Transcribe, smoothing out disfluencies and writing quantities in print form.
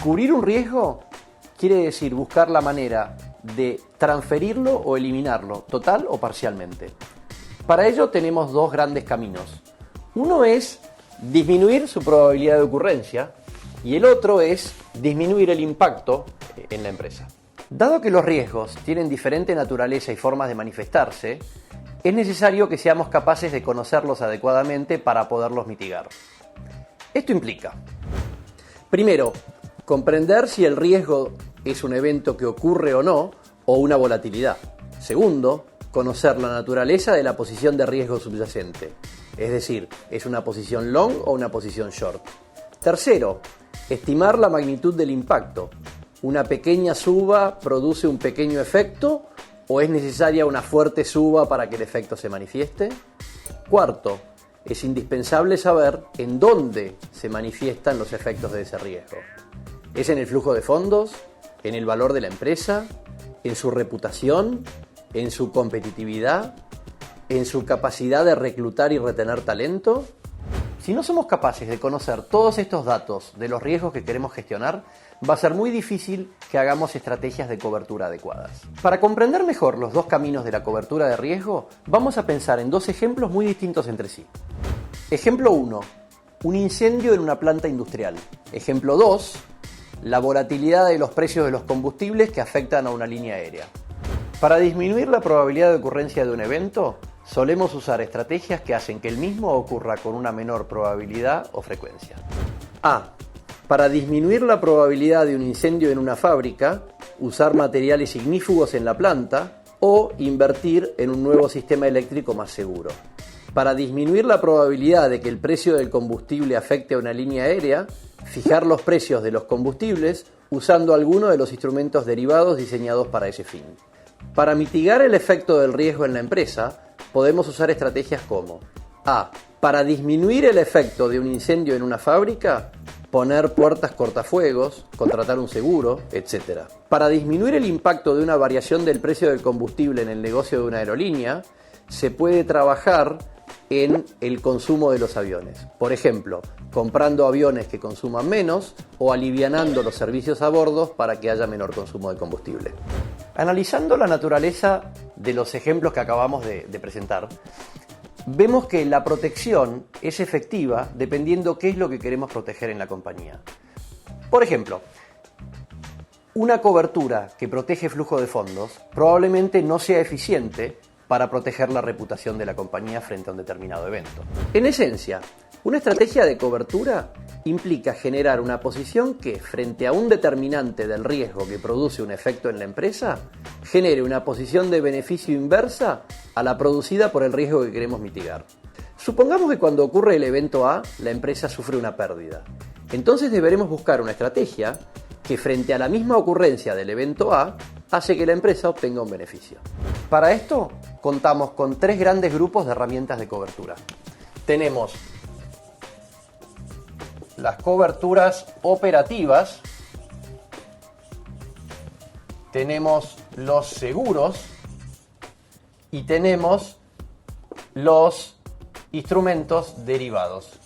Cubrir un riesgo quiere decir buscar la manera de transferirlo o eliminarlo, total o parcialmente. Para ello tenemos dos grandes caminos. Uno es disminuir su probabilidad de ocurrencia y el otro es disminuir el impacto en la empresa. Dado que los riesgos tienen diferente naturaleza y formas de manifestarse, es necesario que seamos capaces de conocerlos adecuadamente para poderlos mitigar. Esto implica, primero, comprender si el riesgo es un evento que ocurre o no, o una volatilidad. Segundo, conocer la naturaleza de la posición de riesgo subyacente, es decir, ¿es una posición long o una posición short? Tercero, estimar la magnitud del impacto. ¿Una pequeña suba produce un pequeño efecto o es necesaria una fuerte suba para que el efecto se manifieste? Cuarto, es indispensable saber en dónde se manifiestan los efectos de ese riesgo. ¿Es en el flujo de fondos? ¿En el valor de la empresa? ¿En su reputación? ¿En su competitividad? ¿En su capacidad de reclutar y retener talento? Si no somos capaces de conocer todos estos datos de los riesgos que queremos gestionar, va a ser muy difícil que hagamos estrategias de cobertura adecuadas. Para comprender mejor los dos caminos de la cobertura de riesgo, vamos a pensar en dos ejemplos muy distintos entre sí. Ejemplo 1. Un incendio en una planta industrial. Ejemplo 2. La volatilidad de los precios de los combustibles que afectan a una línea aérea. Para disminuir la probabilidad de ocurrencia de un evento, solemos usar estrategias que hacen que el mismo ocurra con una menor probabilidad o frecuencia. A. Para disminuir la probabilidad de un incendio en una fábrica, usar materiales ignífugos en la planta o invertir en un nuevo sistema eléctrico más seguro. Para disminuir la probabilidad de que el precio del combustible afecte a una línea aérea, fijar los precios de los combustibles usando alguno de los instrumentos derivados diseñados para ese fin. Para mitigar el efecto del riesgo en la empresa, podemos usar estrategias como A. Para disminuir el efecto de un incendio en una fábrica, poner puertas cortafuegos, contratar un seguro, etc. Para disminuir el impacto de una variación del precio del combustible en el negocio de una aerolínea, se puede trabajar en el consumo de los aviones. Por ejemplo, comprando aviones que consuman menos o alivianando los servicios a bordo para que haya menor consumo de combustible. Analizando la naturaleza de los ejemplos que acabamos de presentar, vemos que la protección es efectiva dependiendo qué es lo que queremos proteger en la compañía. Por ejemplo, una cobertura que protege flujo de fondos probablemente no sea eficiente para proteger la reputación de la compañía frente a un determinado evento. En esencia, una estrategia de cobertura implica generar una posición que, frente a un determinante del riesgo que produce un efecto en la empresa, genere una posición de beneficio inversa a la producida por el riesgo que queremos mitigar. Supongamos que cuando ocurre el evento A, la empresa sufre una pérdida. Entonces deberemos buscar una estrategia que, frente a la misma ocurrencia del evento A, hace que la empresa obtenga un beneficio. Para esto, contamos con tres grandes grupos de herramientas de cobertura. Tenemos las coberturas operativas, tenemos los seguros y tenemos los instrumentos derivados.